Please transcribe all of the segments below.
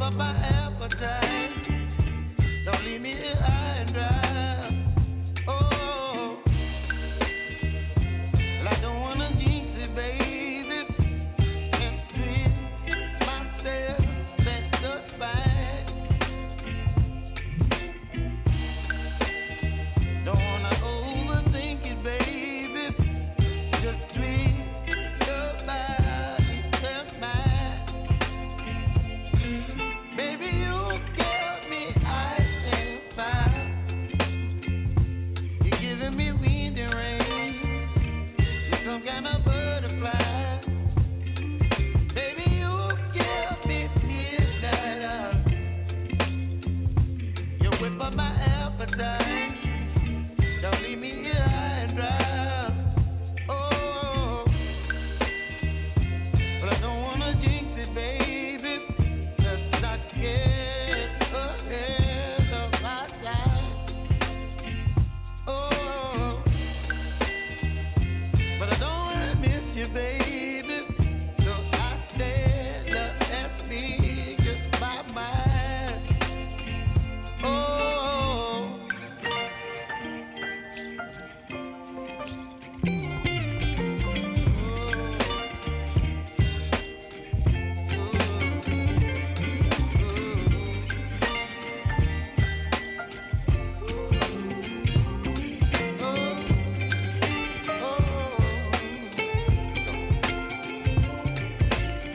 up my appetite. Don't leave me here high and dry. Oh, well, I don't wanna jinx it, baby, and twist myself at the spine. Don't wanna overthink it, baby. It's just twist your body and mine. Baby, you give me ice and fire. You're giving me wind and rain. You're some kind of butterfly. Baby, you give me midnight oil. You whip up my appetite. Don't leave me here high and dry. Oh, but I don't wanna jinx it, baby. Let's not get ahead of my time. Oh, but I don't wanna miss you, baby. So I stand up and speak my mind. Oh.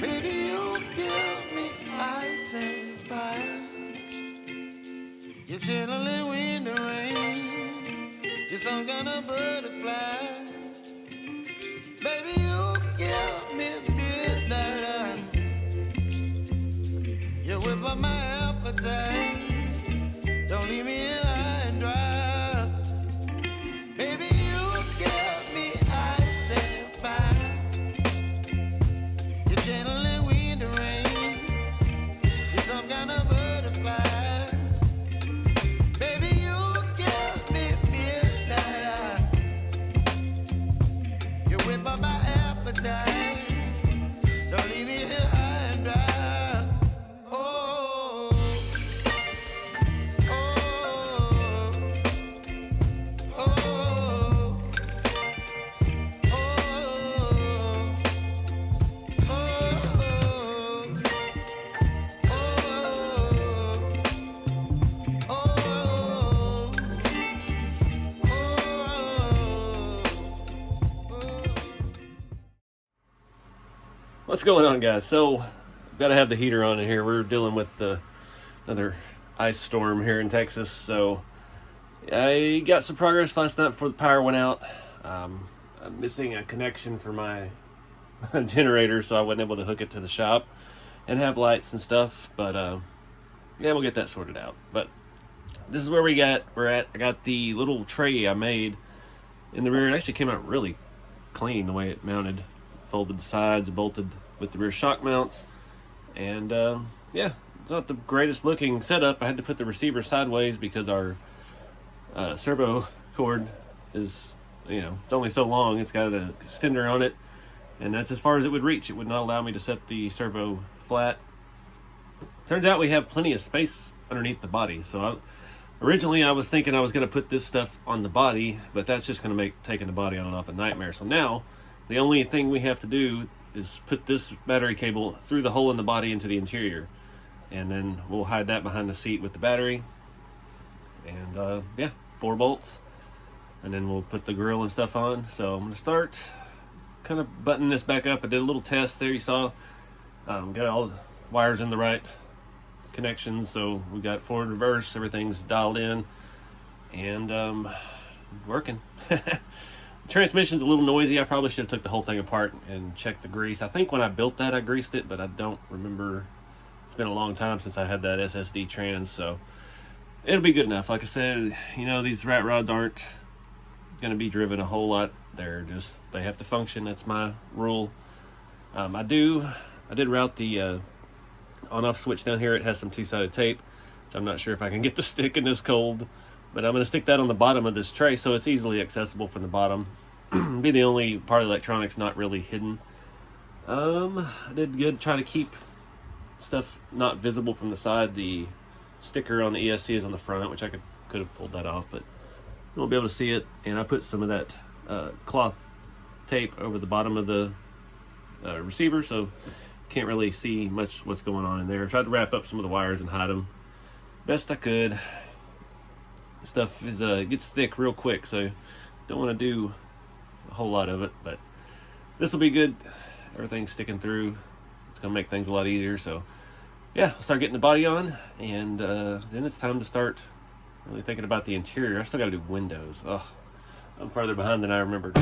Baby, you give me ice and fire. You're chilling wind and rain. You're some kind of butterfly. Baby, you give me midnight oil. You whip up my appetite. Don't leave me here high and dry. Baby, you give me ice and fire. You're channeling wind and rain. You're some kind of butterfly. Baby, you give me midnight oil. You whip up my appetite. Don't leave me here high and dry. Oh, oh, oh, oh, What's going on, guys? So, gotta have the heater on in here. We're dealing with another ice storm here in Texas. So, I got some progress last night before the power went out. I'm missing a connection for my generator, so I wasn't able to hook it to the shop and have lights and stuff. But yeah, we'll get that sorted out. But this is where we're at. I got the little tray I made in the rear. It actually came out really clean the way it mounted. Folded the sides, bolted with the rear shock mounts, and yeah, it's not the greatest looking setup. I had to put the receiver sideways because our servo cord is, it's only so long. It's got an extender on it, and that's as far as it would reach. It would not allow me to set the servo flat. Turns out we have plenty of space underneath the body. So originally I was thinking I was going to put this stuff on the body, but that's just going to make taking the body on and off a nightmare. So now the only thing we have to do is put this battery cable through the hole in the body into the interior, and then we'll hide that behind the seat with the battery. And yeah, 4 bolts, and then we'll put the grill and stuff on. So I'm gonna start kind of buttoning this back up. I did a little test there, you saw. Got all the wires in the right connections, so we got forward, reverse, everything's dialed in, and working. Transmission's a little noisy. I probably should have took the whole thing apart and checked the grease. I think when I built that I greased it, but I don't remember. It's been a long time since I had that SSD trans, so it'll be good enough. Like I said, these rat rods aren't going to be driven a whole lot. They have to function. That's my rule. I did route the on-off switch down here. It has some 2-sided tape, which I'm not sure if I can get to stick in this cold, but I'm going to stick that on the bottom of this tray so it's easily accessible from the bottom. Be the only part of the electronics not really hidden. I did good try to keep stuff not visible from the side. The sticker on the ESC is on the front, which I could have pulled that off, but you won't be able to see it. And I put some of that cloth tape over the bottom of the receiver, so can't really see much what's going on in there. I tried to wrap up some of the wires and hide them best I could. Stuff is gets thick real quick, so don't want to do a whole lot of it, but this will be good. Everything's sticking through. It's gonna make things a lot easier. So yeah, I'll start getting the body on, and then it's time to start really thinking about the interior. I still got to do windows. Oh, I'm farther behind than I remembered.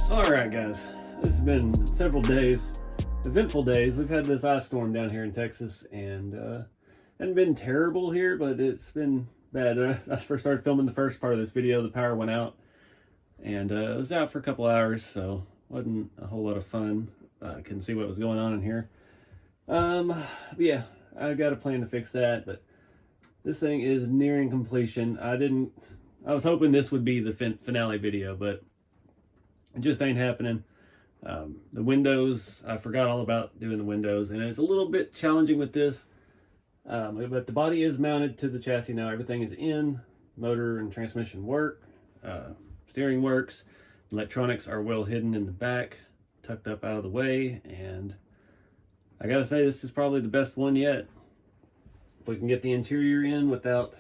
Alright guys, this has been several days, eventful days. We've had this ice storm down here in Texas, and hasn't been terrible here, but it's been bad. I first started filming the first part of this video, the power went out, and it was out for a couple hours, so wasn't a whole lot of fun. Couldn't see what was going on in here. Yeah, I got a plan to fix that, but this thing is nearing completion. I was hoping this would be the finale video, but it just ain't happening. The windows, I forgot all about doing the windows, and it's a little bit challenging with this. But the body is mounted to the chassis now. Everything is in. Motor and transmission work. Steering works. Electronics are well hidden in the back, tucked up out of the way, and I gotta say, this is probably the best one yet. if we can get the interior in without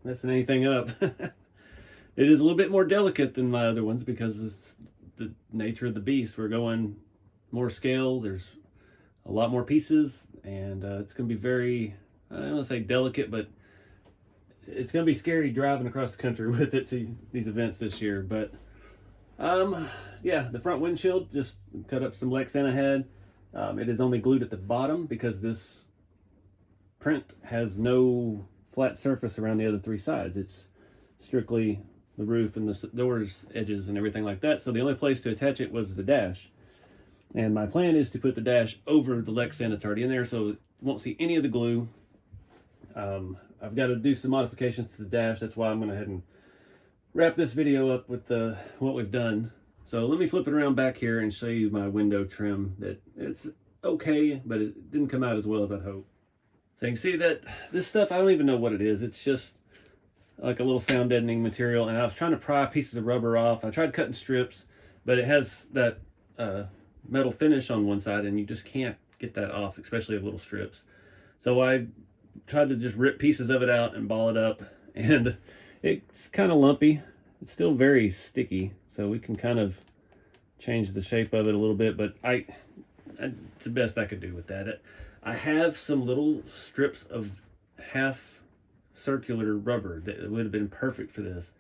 messing anything up. It is a little bit more delicate than my other ones because it's the nature of the beast. We're going more scale. There's a lot more pieces, and it's going to be very, I don't want to say delicate, but it's going to be scary driving across the country with it to these events this year. But yeah, the front windshield, just cut up some Lexan ahead. It is only glued at the bottom because this print has no flat surface around the other three sides. It's strictly the roof and the doors, edges, and everything like that. So the only place to attach it was the dash. And my plan is to put the dash over the Lexan that's already in there, so you won't see any of the glue. I've got to do some modifications to the dash. That's why I'm going to head and wrap this video up with what we've done. So let me flip it around back here and show you my window trim. That it's okay, but it didn't come out as well as I'd hoped. So you can see that this stuff, I don't even know what it is. It's just like a little sound deadening material, and I was trying to pry pieces of rubber off. I tried cutting strips, but it has that metal finish on one side, and you just can't get that off, especially of little strips. So I tried to just rip pieces of it out and ball it up, and it's kind of lumpy. It's still very sticky, so we can kind of change the shape of it a little bit, but it's the best I could do with that. I have some little strips of half circular rubber that would have been perfect for this.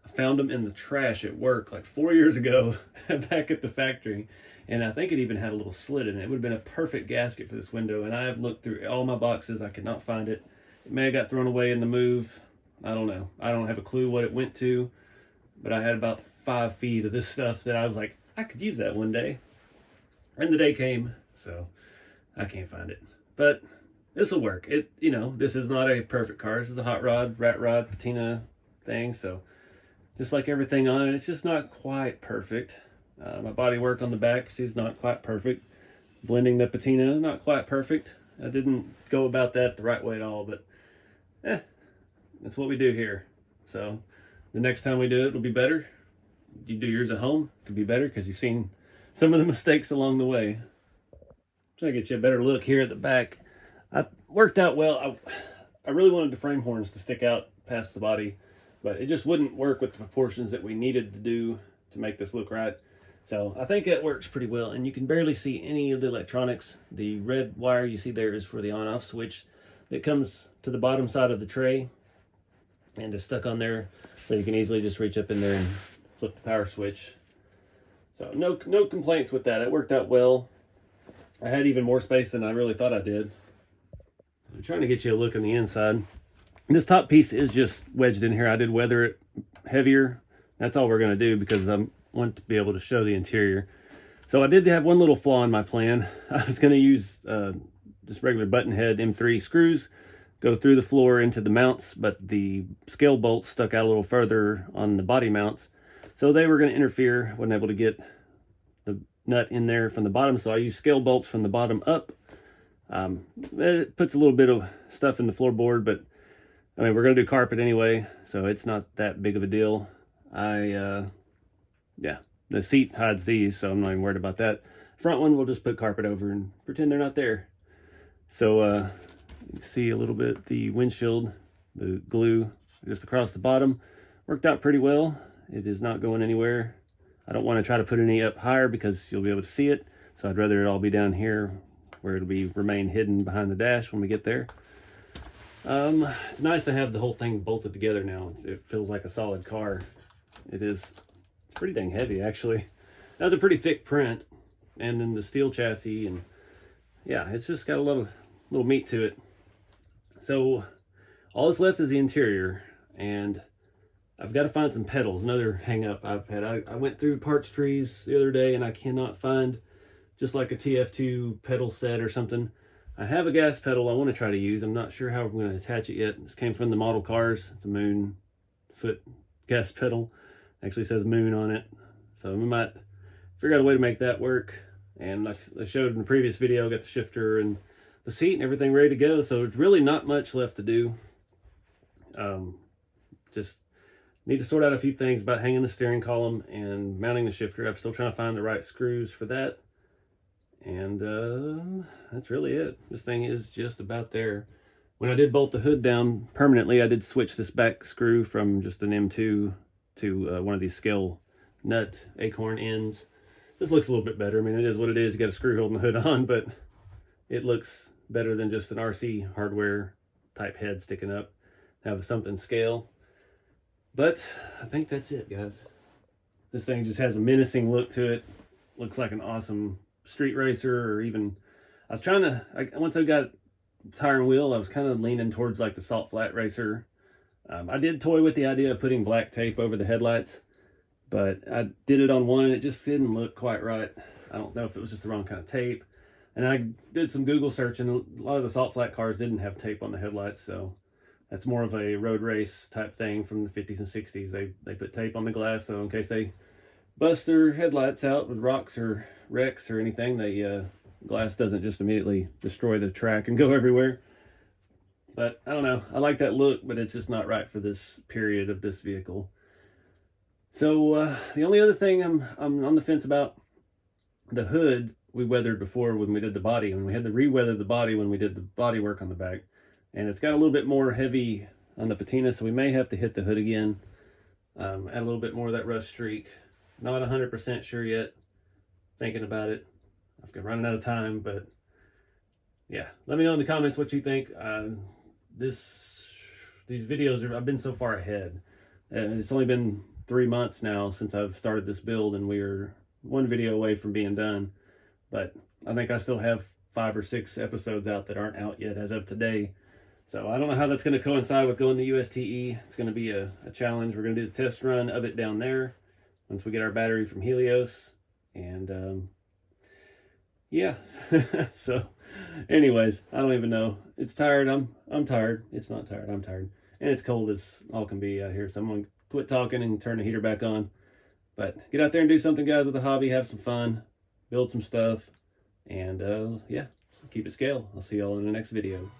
I found them in the trash at work like 4 years ago back at the factory, and I think it even had a little slit in it. It would have been a perfect gasket for this window, and I've looked through all my boxes. I could not find it. It may have got thrown away in the move. I don't know. I don't have a clue what it went to, but I had about 5 feet of this stuff that I was like, I could use that one day. And the day came, so I can't find it. But this will work. This is not a perfect car. This is a hot rod, rat rod, patina thing. So just like everything on it, it's just not quite perfect. My body work on the back, see, it's not quite perfect. Blending the patina, not quite perfect. I didn't go about that the right way at all, but that's what we do here. So the next time we do it, it'll be better. You do yours at home, it could be better because you've seen some of the mistakes along the way. Trying to get you a better look here at the back. I worked out well. I really wanted the frame horns to stick out past the body, but it just wouldn't work with the proportions that we needed to do to make this look right. So I think it works pretty well, and you can barely see any of the electronics. The red wire you see there is for the on-off switch that comes to the bottom side of the tray and is stuck on there, so you can easily just reach up in there and flip the power switch. So no complaints with that. It worked out well. I had even more space than I really thought I did. I'm trying to get you a look on the inside. This top piece is just wedged in here. I did weather it heavier. That's all we're going to do because I want to be able to show the interior. So I did have one little flaw in my plan. I was going to use just regular button head M3 screws, go through the floor into the mounts, but the scale bolts stuck out a little further on the body mounts. So they were going to interfere. Wasn't able to get the nut in there from the bottom, so I used scale bolts from the bottom up. It puts a little bit of stuff in the floorboard, but I mean, we're going to do carpet anyway, so it's not that big of a deal. Yeah, the seat hides these, so I'm not even worried about that. Front one, we'll just put carpet over and pretend they're not there. So you can see a little bit the windshield, the glue just across the bottom. Worked out pretty well. It is not going anywhere. I don't want to try to put any up higher because you'll be able to see it, so I'd rather it all be down here where it'll remain hidden behind the dash when we get there. It's nice to have the whole thing bolted together now. It feels like a solid car. It is pretty dang heavy, actually. That was a pretty thick print, and then the steel chassis, and yeah, it's just got a little meat to it. So all that's left is the interior, and I've got to find some pedals. Another hang up I've had. I went through parts trees the other day, and I cannot find just like a TF2 pedal set or something. I have a gas pedal I want to try to use. I'm not sure how I'm going to attach it yet. This came from the model cars. It's a Moon foot gas pedal. Actually says Moon on it. So we might figure out a way to make that work. And like I showed in the previous video, I got the shifter and the seat and everything ready to go. So it's really not much left to do. Just need to sort out a few things about hanging the steering column and mounting the shifter. I'm still trying to find the right screws for that. And that's really it. This thing is just about there. when I did bolt the hood down permanently, I did switch this back screw from just an M2 to one of these scale nut acorn ends. This looks a little bit better. I mean, it is what it is. You got a screw holding the hood on, but it looks better than just an RC hardware type head sticking up. Have something scale. But I think that's it, guys. This thing just has a menacing look to it. Looks like an awesome street racer, or even, I was trying to, once I got tire and wheel, I was kind of leaning towards like the Salt Flat Racer. I did toy with the idea of putting black tape over the headlights, but I did it on one and it just didn't look quite right. I don't know if it was just the wrong kind of tape. And I did some Google searching. A lot of the Salt Flat cars didn't have tape on the headlights, so that's more of a road race type thing from the 50s and 60s. They put tape on the glass, so in case they bust their headlights out with rocks or wrecks or anything, the glass doesn't just immediately destroy the track and go everywhere. But I don't know. I like that look, but it's just not right for this period of this vehicle. So the only other thing I'm on the fence about, the hood we weathered before when we did the body, and we had to re-weather the body when we did the body work on the back. And it's got a little bit more heavy on the patina, so we may have to hit the hood again. Add a little bit more of that rust streak. Not 100% sure yet. Thinking about it. I've been running out of time, but yeah. Let me know in the comments what you think. These videos, I've been so far ahead. And it's only been 3 months now since I've started this build, and we're one video away from being done. But I think I still have 5 or 6 episodes out that aren't out yet as of today. So I don't know how that's going to coincide with going to USTE. It's going to be a challenge. We're going to do the test run of it down there once we get our battery from Helios. And yeah. So anyways, I don't even know. It's tired. I'm tired. It's not tired. I'm tired. And it's cold as all can be out here. So I'm going to quit talking and turn the heater back on. But get out there and do something, guys, with the hobby. Have some fun. Build some stuff. And yeah, keep it scale. I'll see y'all in the next video.